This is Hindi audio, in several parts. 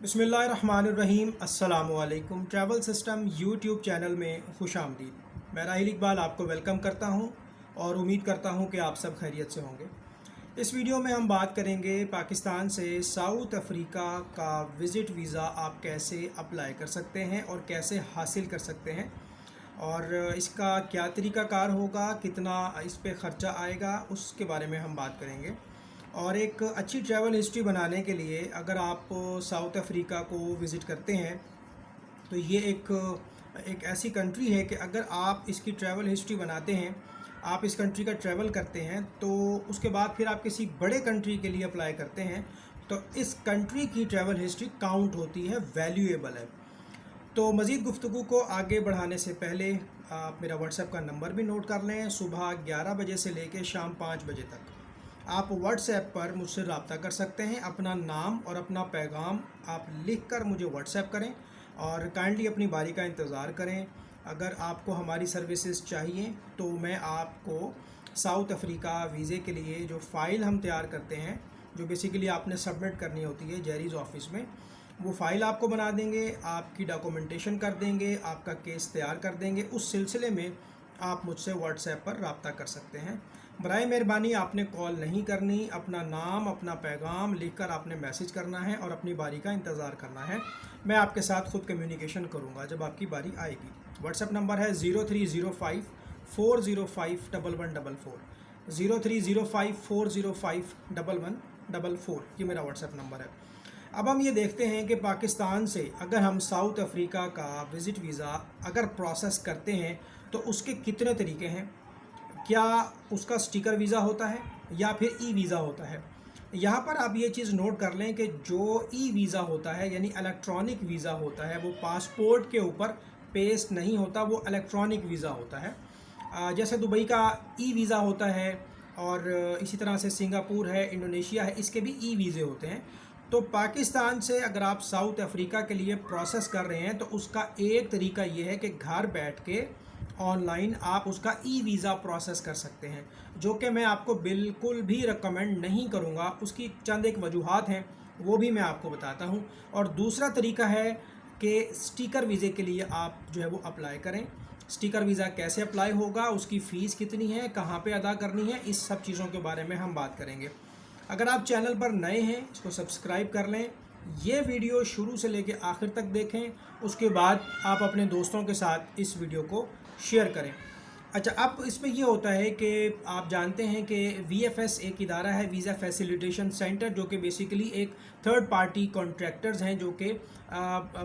बिस्मिल्लाहिर्रहमानिर्रहीम अस्सलामुअलैकुम। ट्रैवल सिस्टम यूट्यूब चैनल में खुश आमदीद। मैं राहिल इकबाल आपको वेलकम करता हूं और उम्मीद करता हूं कि आप सब खैरियत से होंगे। इस वीडियो में हम बात करेंगे पाकिस्तान से साउथ अफ्रीका का विज़िट वीज़ा आप कैसे अप्लाई कर सकते हैं और कैसे हासिल कर सकते हैं, और इसका क्या तरीक़ाकार होगा, कितना इस पे ख़र्चा आएगा, उसके बारे में हम बात करेंगे। और एक अच्छी ट्रैवल हिस्ट्री बनाने के लिए अगर आप साउथ अफ्रीका को विज़िट करते हैं तो ये एक ऐसी कंट्री है कि अगर आप इसकी ट्रैवल हिस्ट्री बनाते हैं, आप इस कंट्री का ट्रैवल करते हैं, तो उसके बाद फिर आप किसी बड़े कंट्री के लिए अप्लाई करते हैं तो इस कंट्री की ट्रैवल हिस्ट्री काउंट होती है, वैल्यूएबल है। तो मज़ीद गुफ्तगू को आगे बढ़ाने से पहले आप मेरा व्हाट्सएप का नंबर भी नोट कर लें। सुबह 11 बजे से लेकर शाम 5 बजे तक आप व्हाट्सएप पर मुझसे रब्ता कर सकते हैं। अपना नाम और अपना पैगाम आप लिख कर मुझे व्हाट्सएप करें और काइंडली अपनी बारी का इंतज़ार करें। अगर आपको हमारी सर्विसेज चाहिए तो मैं आपको साउथ अफ्रीका वीज़े के लिए जो फ़ाइल हम तैयार करते हैं, जो बेसिकली आपने सबमिट करनी होती है जेरीज़ ऑफिस में, वो फ़ाइल आपको बना देंगे, आपकी डॉक्यूमेंटेशन कर देंगे, आपका केस तैयार कर देंगे। उस सिलसिले में आप मुझसे व्हाट्सएप पर रब्ता कर सकते हैं। बराए मेहरबानी आपने कॉल नहीं करनी, अपना नाम अपना पैगाम लिखकर आपने मैसेज करना है और अपनी बारी का इंतज़ार करना है। मैं आपके साथ ख़ुद कम्युनिकेशन करूँगा जब आपकी बारी आएगी। व्हाट्सएप नंबर है 0305 405 1144, 0305 405 1144। ये मेरा व्हाट्सएप नंबर है। अब हम ये देखते हैं कि पाकिस्तान से अगर हम साउथ अफ्रीका का विज़िट वीज़ा अगर प्रोसेस करते हैं तो उसके कितने तरीके हैं। क्या उसका स्टिकर वीज़ा होता है या फिर ई वीज़ा होता है। यहाँ पर आप ये चीज़ नोट कर लें कि जो ई वीज़ा होता है यानी इलेक्ट्रॉनिक वीज़ा होता है, वो पासपोर्ट के ऊपर पेस्ट नहीं होता, वो इलेक्ट्रॉनिक वीज़ा होता है। जैसे दुबई का ई वीज़ा होता है और इसी तरह से सिंगापुर है, इंडोनेशिया है, इसके भी ई वीज़े होते हैं। तो पाकिस्तान से अगर आप साउथ अफ्रीका के लिए प्रोसेस कर रहे हैं तो उसका एक तरीका ये है कि घर बैठ के ऑनलाइन आप उसका ई वीज़ा प्रोसेस कर सकते हैं, जो कि मैं आपको बिल्कुल भी रिकमेंड नहीं करूँगा। उसकी चंद एक वजूहात हैं, वो भी मैं आपको बताता हूँ। और दूसरा तरीका है कि स्टिकर वीज़े के लिए आप जो है वो अप्लाई करें। स्टिकर वीज़ा कैसे अप्लाई होगा, उसकी फ़ीस कितनी है, कहाँ पे अदा करनी है, इस सब चीज़ों के बारे में हम बात करेंगे। अगर आप चैनल पर नए हैं इसको सब्सक्राइब कर लें, ये वीडियो शुरू से लेकर आखिर तक देखें, उसके बाद आप अपने दोस्तों के साथ इस वीडियो को शेयर करें। अच्छा, अब इसमें ये होता है कि आप जानते हैं कि VFS एक इदारा है, वीज़ा फैसिलिटेशन सेंटर, जो कि बेसिकली एक थर्ड पार्टी कॉन्ट्रैक्टर्स हैं जो कि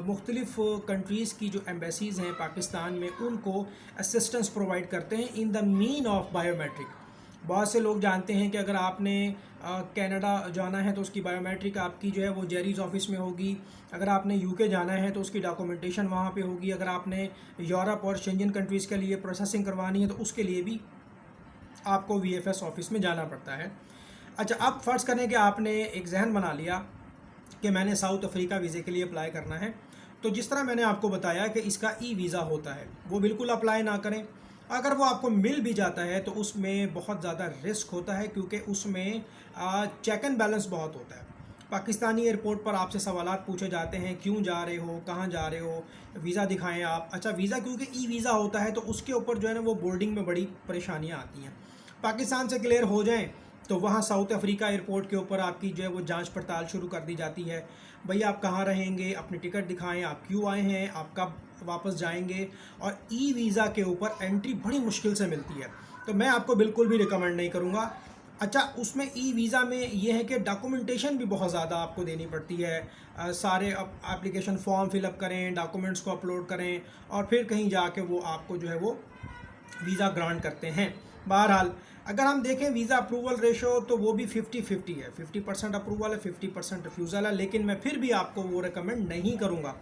मुख्तलिफ़ कंट्रीज़ की जो एम्बेसीज़ हैं पाकिस्तान में, उनको असिस्टेंस प्रोवाइड करते हैं in the mean of biometric. बहुत से लोग जानते हैं कि अगर आपने कनाडा जाना है तो उसकी बायोमेट्रिक आपकी जो है वो जेरीज़ ऑफिस में होगी। अगर आपने UK जाना है तो उसकी डॉक्यूमेंटेशन वहाँ पे होगी। अगर आपने यूरोप और शेंजन कंट्रीज़ के लिए प्रोसेसिंग करवानी है तो उसके लिए भी आपको VFS ऑफिस में जाना पड़ता है। अच्छा, अब फ़र्ज़ करें कि आपने एक जहन बना लिया कि मैंने साउथ अफ्रीका वीज़े के लिए अप्लाई करना है, तो जिस तरह मैंने आपको बताया कि इसका ई वीज़ा होता है, वो बिल्कुल अप्लाई ना करें। अगर वो आपको मिल भी जाता है तो उसमें बहुत ज़्यादा रिस्क होता है, क्योंकि उसमें चेक एंड बैलेंस बहुत होता है। पाकिस्तानी एयरपोर्ट पर आपसे सवालात पूछे जाते हैं, क्यों जा रहे हो, कहाँ जा रहे हो, वीज़ा दिखाएं आप। अच्छा, वीज़ा क्योंकि ई वीज़ा होता है तो उसके ऊपर जो है ना वो बोर्डिंग में बड़ी परेशानियाँ आती हैं। पाकिस्तान से क्लियर हो जाएँ तो वहाँ साउथ अफ्रीका एयरपोर्ट के ऊपर आपकी जो है वो जांच पड़ताल शुरू कर दी जाती है। भैया आप कहाँ रहेंगे, अपनी टिकट दिखाएं, आप क्यों आए हैं, आप कब वापस जाएंगे। और ई वीज़ा के ऊपर एंट्री बड़ी मुश्किल से मिलती है, तो मैं आपको बिल्कुल भी रिकमेंड नहीं करूँगा। अच्छा, उसमें ई वीज़ा में ये है कि डॉक्यूमेंटेशन भी बहुत ज़्यादा आपको देनी पड़ती है। सारे एप्लीकेशन फॉर्म फिलअप करें, डॉक्यूमेंट्स को अपलोड करें और फिर कहीं जाके वो आपको जो है वो वीज़ा ग्रांट करते हैं। बहरहाल अगर हम देखें वीज़ा अप्रूवल रेशो तो वो भी 50-50 है, 50% अप्रूवल है, 50% रिफ्यूज़ल है। लेकिन मैं फिर भी आपको वो रिकमेंड नहीं करूँगा।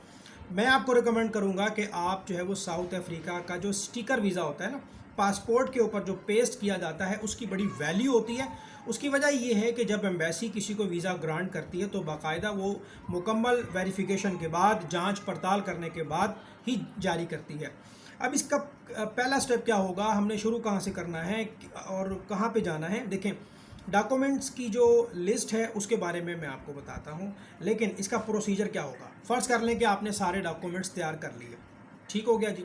मैं आपको रिकमेंड करूँगा कि आप जो है वो साउथ अफ्रीका का जो स्टिकर वीज़ा होता है ना, पासपोर्ट के ऊपर जो पेस्ट किया जाता है, उसकी बड़ी वैल्यू होती है। उसकी वजह ये है कि जब एम्बेसी किसी को वीज़ा ग्रांट करती है तो बाकायदा वो मुकम्मल वेरिफिकेशन के बाद, जांच पड़ताल करने के बाद ही जारी करती है। अब इसका पहला स्टेप क्या होगा, हमने शुरू कहाँ से करना है और कहाँ पे जाना है। देखें, डॉक्यूमेंट्स की जो लिस्ट है उसके बारे में मैं आपको बताता हूँ, लेकिन इसका प्रोसीजर क्या होगा। फ़र्ज़ कर लें कि आपने सारे डॉक्यूमेंट्स तैयार कर लिए, ठीक हो गया जी।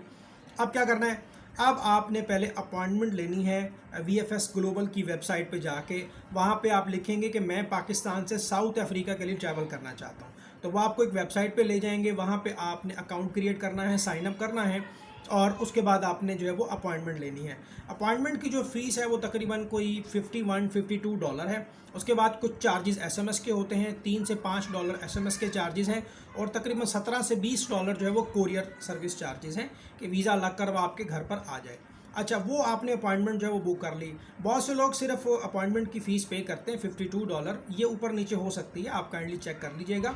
अब क्या करना है, अब आपने पहले अपॉइंटमेंट लेनी है VFS ग्लोबल की वेबसाइट पे जाके। वहाँ पे आप लिखेंगे कि मैं पाकिस्तान से साउथ अफ्रीका के लिए ट्रैवल करना चाहता हूँ, तो वो आपको एक वेबसाइट पे ले जाएंगे। वहाँ पे आपने अकाउंट क्रिएट करना है, साइन अप करना है, और उसके बाद आपने जो है वो अपॉइंटमेंट लेनी है। अपॉइंटमेंट की जो फ़ीस है वो तकरीबन कोई $51-52 है। उसके बाद कुछ चार्जेस SMS के होते हैं, $3 से $5 SMS के चार्जेस हैं, और तकरीबन $17 से $20 जो है वो कोरियर सर्विस चार्जेस हैं कि वीज़ा लग कर वो आपके घर पर आ जाए। अच्छा, वो आपने अपॉइंटमेंट जो है वो बुक कर ली। बहुत से लोग सिर्फ अपॉइंटमेंट की फ़ीस पे करते हैं $52, ये ऊपर नीचे हो सकती है, आप काइंडली चेक कर लीजिएगा।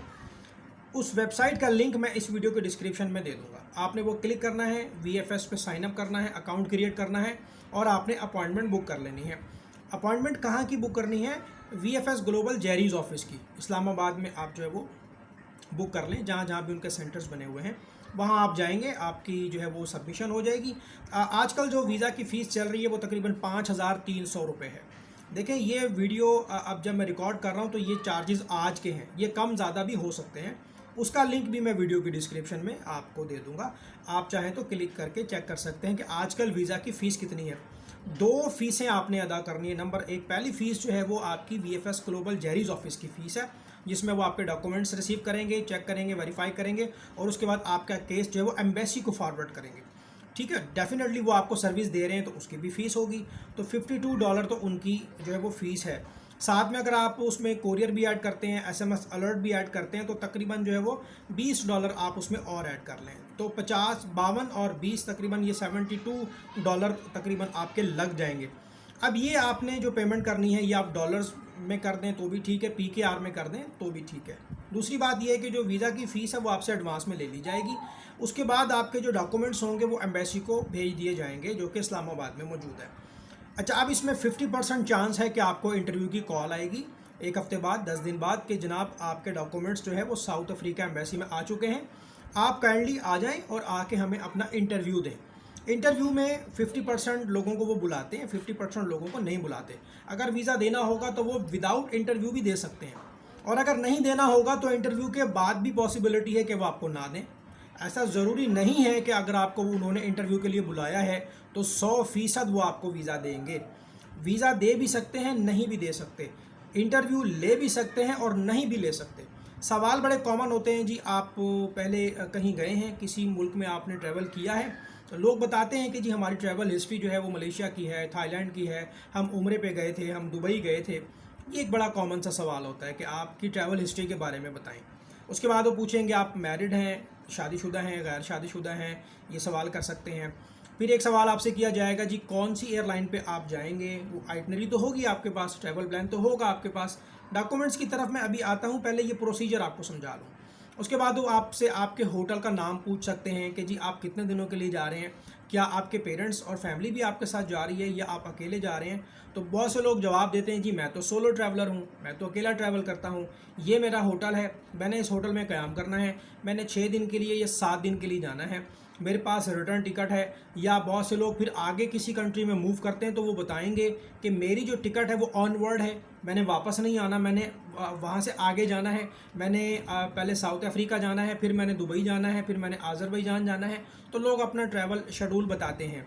उस वेबसाइट का लिंक मैं इस वीडियो के डिस्क्रिप्शन में दे दूंगा। आपने वो क्लिक करना है, VFS पे साइन अप करना है, अकाउंट क्रिएट करना है, और आपने अपॉइंटमेंट बुक कर लेनी है। अपॉइंटमेंट कहाँ की बुक करनी है? VFS ग्लोबल जेरीज ऑफिस की, इस्लामाबाद में आप जो है वो बुक कर लें। जहाँ जहाँ भी उनके सेंटर्स बने हुए हैं वहाँ आप जाएंगे, आपकी जो है वो सबमिशन हो जाएगी। आजकल जो वीज़ा की फ़ीस चल रही है वो तकरीबन 5,300 रुपये है। देखें, ये वीडियो अब जब मैं रिकॉर्ड कर रहा हूँ तो ये चार्जेस आज के हैं, ये कम ज़्यादा भी हो सकते हैं। उसका लिंक भी मैं वीडियो की डिस्क्रिप्शन में आपको दे दूंगा, आप चाहें तो क्लिक करके चेक कर सकते हैं कि आजकल वीज़ा की फ़ीस कितनी है। 2 फ़ीसें आपने अदा करनी है। नंबर 1, पहली फ़ीस जो है वो आपकी VFS ग्लोबल जेरीज ऑफिस की फ़ीस है, जिसमें वो आपके डॉक्यूमेंट्स रिसीव करेंगे, चेक करेंगे, वेरीफाई करेंगे, और उसके बाद आपका केस जो है वो एम्बेसी को फॉरवर्ड करेंगे। ठीक है, डेफिनेटली वो आपको सर्विस दे रहे हैं तो उसकी भी फ़ीस होगी। तो $52 तो उनकी जो है वो फ़ीस है। साथ में अगर आप उसमें कोरियर भी ऐड करते हैं, SMS अलर्ट भी ऐड करते हैं, तो तकरीबन जो है वो $20 आप उसमें और ऐड कर लें, तो 50, 52 और 20 तकरीबन ये $72 तकरीबन आपके लग जाएंगे। अब ये आपने जो पेमेंट करनी है ये आप डॉलर्स में कर दें तो भी ठीक है, PKR में कर दें तो भी ठीक है। दूसरी बात ये है कि जो वीज़ा की फ़ीस है वो आपसे एडवांस में ले ली जाएगी। उसके बाद आपके जो डॉक्यूमेंट्स होंगे वो एम्बेसी को भेज दिए जाएंगे, जो कि इस्लामाबाद में मौजूद है। अच्छा, अब इसमें 50% चांस है कि आपको इंटरव्यू की कॉल आएगी 1 हफ्ते बाद, 10 दिन बाद, कि जनाब आपके डॉक्यूमेंट्स जो है वो साउथ अफ्रीका एम्बेसी में आ चुके हैं, आप काइंडली आ जाएं और आके हमें अपना इंटरव्यू दें। इंटरव्यू में 50% लोगों को वो बुलाते हैं, 50% लोगों को नहीं बुलाते। अगर वीज़ा देना होगा तो वो विदाउट इंटरव्यू भी दे सकते हैं, और अगर नहीं देना होगा तो इंटरव्यू के बाद भी पॉसिबिलिटी है कि वो आपको ना दें। ऐसा ज़रूरी नहीं है कि अगर आपको उन्होंने इंटरव्यू के लिए बुलाया है तो 100% वो आपको वीज़ा देंगे। वीज़ा दे भी सकते हैं, नहीं भी दे सकते, इंटरव्यू ले भी सकते हैं और नहीं भी ले सकते। सवाल बड़े कॉमन होते हैं जी, आप पहले कहीं गए हैं, किसी मुल्क में आपने ट्रैवल किया है, तो लोग बताते हैं कि जी हमारी ट्रैवल हिस्ट्री जो है वो मलेशिया की है, थाईलैंड की है, हम उम्रे पे गए थे, हम दुबई गए थे। ये एक बड़ा कॉमन सा सवाल होता है कि आपकी ट्रैवल हिस्ट्री के बारे में बताएं। उसके बाद वो पूछेंगे आप मैरिड हैं, शादीशुदा हैं, गैर शादीशुदा हैं, ये सवाल कर सकते हैं। फिर एक सवाल आपसे किया जाएगा जी कौन सी एयरलाइन पे आप जाएंगे, वो आइटनरी तो होगी आपके पास, ट्रैवल प्लान तो होगा आपके पास। डॉक्यूमेंट्स की तरफ मैं अभी आता हूँ, पहले ये प्रोसीजर आपको समझा लूँ। उसके बाद वो आपसे आपके होटल का नाम पूछ सकते हैं कि जी आप कितने दिनों के लिए जा रहे हैं, क्या आपके पेरेंट्स और फैमिली भी आपके साथ जा रही है या आप अकेले जा रहे हैं। तो बहुत से लोग जवाब देते हैं जी मैं तो सोलो ट्रैवलर हूँ, मैं तो अकेला ट्रैवल करता हूँ, ये मेरा होटल है, मैंने इस होटल में क़याम करना है, मैंने 6 दिन के लिए या 7 दिन के लिए जाना है, मेरे पास रिटर्न टिकट है। या बहुत से लोग फिर आगे किसी कंट्री में मूव करते हैं तो वो बताएंगे कि मेरी जो टिकट है वो ऑनवर्ड है, मैंने वापस नहीं आना, मैंने वहाँ से आगे जाना है, मैंने पहले साउथ अफ्रीका जाना है, फिर मैंने दुबई जाना है, फिर मैंने आज़रबाईजान जाना है। तो लोग अपना ट्रैवल शेड्यूल बताते हैं।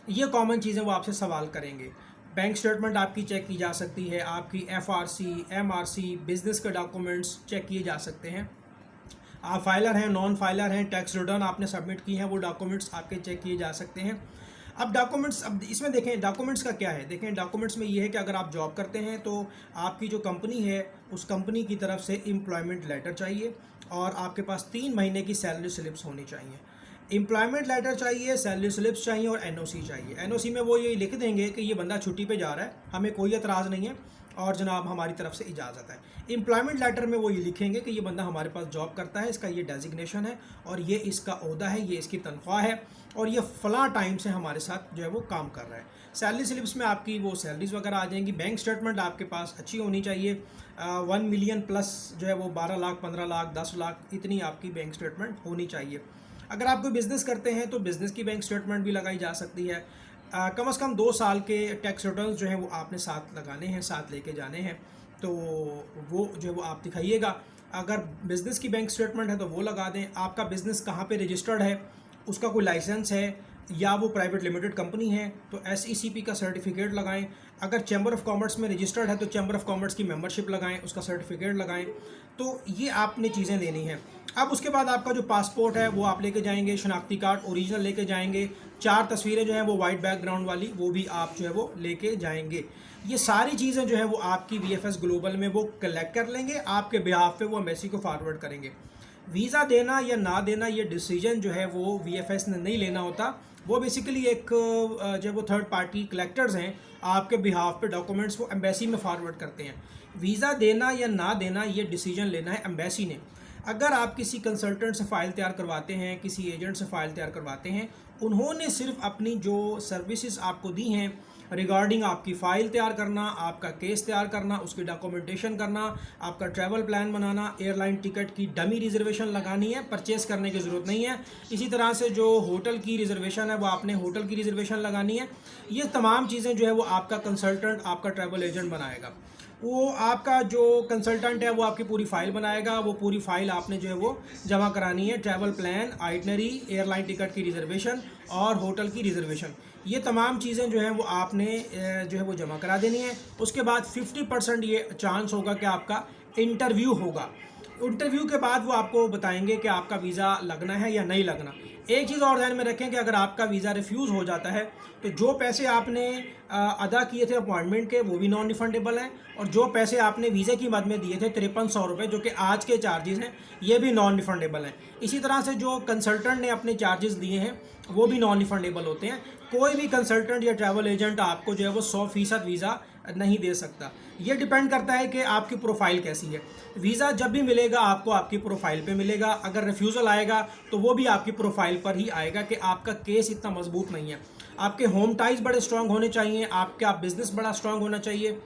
ये कॉमन चीज़ें वो आपसे सवाल करेंगे। बैंक स्टेटमेंट आपकी चेक की जा सकती है, आपकी FRC, MRC, बिज़नेस के डॉक्यूमेंट्स चेक किए जा सकते हैं। आप फाइलर हैं, नॉन फाइलर हैं, टैक्स रिटर्न आपने सबमिट की है, वो डॉक्यूमेंट्स आपके चेक किए जा सकते हैं। अब डॉक्यूमेंट्स, अब इसमें देखें डॉक्यूमेंट्स का क्या है। देखें डॉक्यूमेंट्स में ये है कि अगर आप जॉब करते हैं तो आपकी जो कंपनी है उस कंपनी की तरफ से एम्प्लॉयमेंट लेटर चाहिए, और आपके पास 3 महीने की सैलरी स्लिप्स होनी चाहिए। एम्प्लॉयमेंट लेटर चाहिए, सैलरी स्लिप्स चाहिए, और NOC चाहिए। NOC में वो ये लिख देंगे कि ये बंदा छुट्टी पे जा रहा है, हमें कोई एतराज़ नहीं है, और जनाब हमारी तरफ से इजाज़त है। एम्प्लॉयमेंट लेटर में वो ये लिखेंगे कि ये बंदा हमारे पास जॉब करता है, इसका ये डेजिग्नेशन है, और ये इसका ओहदा है, ये इसकी तनख्वाह है, और ये फ़लाँ टाइम से हमारे साथ जो है वो काम कर रहा है। सैलरी स्लिप्स में आपकी वो सैलरीज वगैरह आ जाएंगी। बैंक स्टेटमेंट आपके पास अच्छी होनी चाहिए, 1 मिलियन प्लस जो है वो 12 लाख, 15 लाख, 10 लाख, इतनी आपकी बैंक स्टेटमेंट होनी चाहिए। अगर आप कोई बिज़नेस करते हैं तो बिज़नेस की बैंक स्टेटमेंट भी लगाई जा सकती है। कम से कम 2 साल के टैक्स रिटर्न्स जो हैं वो आपने साथ लगाने हैं, साथ लेके जाने हैं। तो वो जो है वो आप दिखाइएगा। अगर बिज़नेस की बैंक स्टेटमेंट है तो वो लगा दें। आपका बिज़नेस कहाँ पे रजिस्टर्ड है, उसका कोई लाइसेंस है या वो प्राइवेट लिमिटेड कंपनी है तो SECP का सर्टिफिकेट लगाएं। अगर चैम्बर ऑफ कॉमर्स में रजिस्टर्ड है तो चैम्बर ऑफ कॉमर्स की मेंबरशिप लगाएं, उसका सर्टिफिकेट लगाएं। तो ये आपने चीज़ें देनी हैं। अब उसके बाद आपका जो पासपोर्ट है वो आप लेके जाएंगे, शनाख्ती कार्ड ओरिजिनल लेके जाएंगे, 4 तस्वीरें जो हैं वो वाइट बैकग्राउंड वाली वो भी आप जो है वो लेके जाएंगे। ये सारी चीज़ें जो है वो आपकी VFS ग्लोबल में वो कलेक्ट कर लेंगे, आपके बिहाफ पे वो एम्बेसी को फॉरवर्ड करेंगे। वीज़ा देना या ना देना ये डिसीजन जो है वो VFS ने नहीं लेना होता। वो बेसिकली एक जो वो थर्ड पार्टी कलेक्टर्स हैं, आपके बिहाफ पे डॉक्यूमेंट्स वो एम्बेसी में फॉरवर्ड करते हैं। वीज़ा देना या ना देना ये डिसीजन लेना है एम्बेसी ने। अगर आप किसी कंसल्टेंट से फ़ाइल तैयार करवाते हैं, किसी एजेंट से फ़ाइल तैयार करवाते हैं, उन्होंने सिर्फ अपनी जो सर्विसेज आपको दी हैं रिगार्डिंग आपकी फ़ाइल तैयार करना, आपका केस तैयार करना, उसकी डॉक्यूमेंटेशन करना, आपका ट्रैवल प्लान बनाना, एयरलाइन टिकट की डमी रिजर्वेशन लगानी है, परचेस करने की ज़रूरत नहीं है। इसी तरह से जो होटल की रिजर्वेशन है वो आपने होटल की रिजर्वेशन लगानी है। ये तमाम चीज़ें जो है वो आपका कंसल्टेंट, आपका ट्रैवल एजेंट बनाएगा। वो आपका जो कंसल्टेंट है वो आपकी पूरी फ़ाइल बनाएगा। वो पूरी फ़ाइल आपने जो है वो जमा करानी है, travel plan, itinerary, airline ticket की रिजर्वेशन और होटल की रिजर्वेशन। ये तमाम चीज़ें जो हैं वो आपने जो है वो जमा करा देनी है। उसके बाद 50% ये चांस होगा कि आपका इंटरव्यू होगा। इंटरव्यू के बाद वो आपको बताएंगे कि आपका वीज़ा लगना है या नहीं लगना। एक चीज़ और ध्यान में रखें कि अगर आपका वीज़ा रिफ्यूज़ हो जाता है तो जो पैसे आपने अदा किए थे अपॉइंटमेंट के वो भी नॉन रिफंडेबल हैं, और जो पैसे आपने वीज़े की मद में दिए थे 5300 रुपये जो कि आज के चार्जेस हैं ये भी नॉन रिफंडेबल हैं। इसी तरह से जो कंसल्टेंट ने अपने चार्जेस दिए हैं वो भी नॉन रिफंडेबल होते हैं। कोई भी कंसल्टेंट या ट्रैवल एजेंट आपको जो है वो 100% वीज़ा नहीं दे सकता। ये डिपेंड करता है कि आपकी प्रोफाइल कैसी है। वीज़ा जब भी मिलेगा आपको आपकी प्रोफाइल पे मिलेगा। अगर रिफ्यूज़ल आएगा तो वो भी आपकी प्रोफाइल पर ही आएगा कि आपका केस इतना मजबूत नहीं है। आपके होम टाइज बड़े स्ट्रांग होने चाहिए, आपका बिजनेस बड़ा स्ट्रांग होना चाहिए।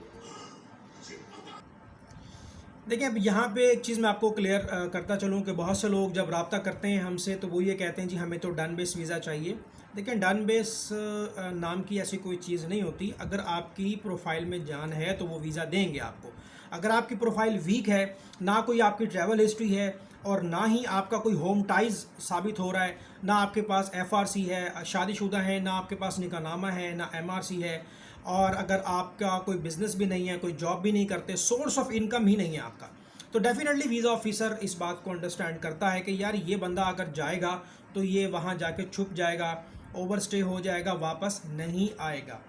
देखिए अब यहाँ पे एक चीज़ मैं आपको क्लियर करता चलूँ कि बहुत से लोग जब रब्ता करते हैं हमसे तो वो ये कहते हैं जी हमें तो डन बेस वीज़ा चाहिए। देखिए डन बेस नाम की ऐसी कोई चीज़ नहीं होती। अगर आपकी प्रोफाइल में जान है तो वो वीज़ा देंगे आपको। अगर आपकी प्रोफाइल वीक है, ना कोई आपकी ट्रैवल हिस्ट्री है और ना ही आपका कोई होम टाइज साबित हो रहा है, ना आपके पास FRC है, शादीशुदा है, ना आपके पास निकाहनामा है, ना MRC है, और अगर आपका कोई बिज़नेस भी नहीं है, कोई जॉब भी नहीं करते, सोर्स ऑफ इनकम ही नहीं है आपका, तो डेफिनेटली वीज़ा ऑफिसर इस बात को अंडरस्टैंड करता है कि यार ये बंदा अगर जाएगा तो ये वहाँ जाके छुप जाएगा, ओवर स्टे हो जाएगा, वापस नहीं आएगा।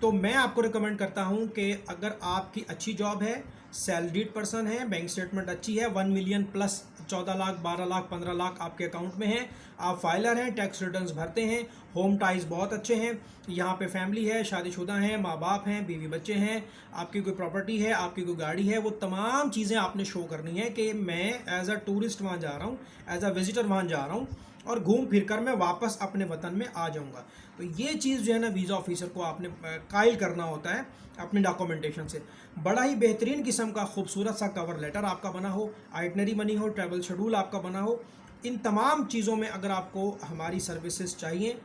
तो मैं आपको रिकमेंड करता हूँ कि अगर आपकी अच्छी जॉब है, सैलरीड पर्सन है, बैंक स्टेटमेंट अच्छी है, 1 मिलियन प्लस 14 लाख, 12 लाख, 15 लाख आपके अकाउंट में है, आप फाइलर हैं, टैक्स रिटर्न्स भरते हैं, होम टाइज बहुत अच्छे हैं, यहाँ पे फैमिली है, शादीशुदा हैं, माँ बाप हैं, बीवी बच्चे हैं, आपकी कोई प्रॉपर्टी है, आपकी कोई गाड़ी है, वो तमाम चीज़ें आपने शो करनी है कि मैं एज अ टूरिस्ट वहाँ जा रहा हूँ, एज अ विजिटर वहाँ जा रहा हूँ और घूम फिर कर मैं वापस अपने वतन में आ जाऊंगा। तो ये चीज़ जो है ना वीज़ा ऑफिसर को आपने कायल करना होता है अपने डॉक्यूमेंटेशन से। बड़ा ही बेहतरीन किस्म का खूबसूरत सा कवर लेटर आपका बना हो, आइटनरी बनी हो, ट्रैवल शेड्यूल आपका बना हो। इन तमाम चीज़ों में अगर आपको हमारी सर्विसेज चाहिए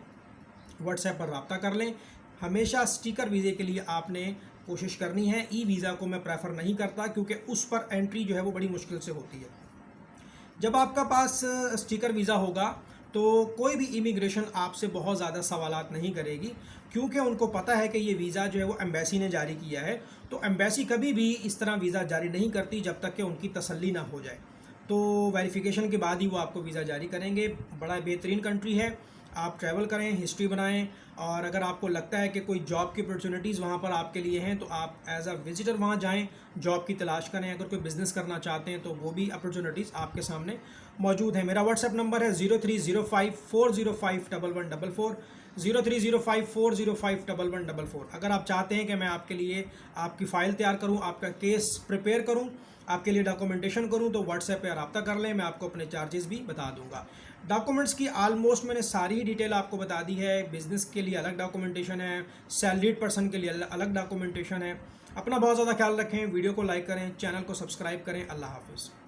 व्हाट्सएप पर रब्ता कर लें। हमेशा स्टिकर वीज़े के लिए आपने कोशिश करनी है। ई वीज़ा को मैं प्रेफर नहीं करता क्योंकि उस पर एंट्री जो है वो बड़ी मुश्किल से होती है। जब आपका पास स्टिकर वीज़ा होगा तो कोई भी इमिग्रेशन आपसे बहुत ज़्यादा सवालात नहीं करेगी क्योंकि उनको पता है कि ये वीज़ा जो है वो एम्बेसी ने जारी किया है। तो एम्बेसी कभी भी इस तरह वीज़ा जारी नहीं करती जब तक कि उनकी तसल्ली ना हो जाए। तो वेरिफिकेशन के बाद ही वो आपको वीज़ा जारी करेंगे। बड़ा बेहतरीन कंट्री है, आप ट्रैवल करें, हिस्ट्री बनाएं, और अगर आपको लगता है कि कोई जॉब की अपॉर्चुनिटीज़ वहाँ पर आपके लिए हैं तो आप एज अ विजिटर वहाँ जाएं, जॉब की तलाश करें। अगर कोई बिज़नेस करना चाहते हैं तो वो भी अपॉर्चुनिटीज़ आपके सामने मौजूद है। मेरा व्हाट्सएप नंबर है 0305405144, 0305405144। अगर आप चाहते हैं कि मैं आपके लिए आपकी फ़ाइल तैयार करूं, आपका केस प्रिपेयर करूं, आपके लिए डॉक्यूमेंटेशन करूं, तो व्हाट्सएप पे रब्ता कर लें, मैं आपको अपने चार्जेस भी बता दूंगा। डॉक्यूमेंट्स की ऑलमोस्ट मैंने सारी डिटेल आपको बता दी है। बिज़नेस के लिए अलग डॉक्यूमेंटेशन है, सैलरीड पर्सन के लिए अलग डॉक्यूमेंटेशन है। अपना बहुत ज़्यादा ख्याल रखें, वीडियो को लाइक करें, चैनल को सब्सक्राइब करें। अल्लाह हाफिज़।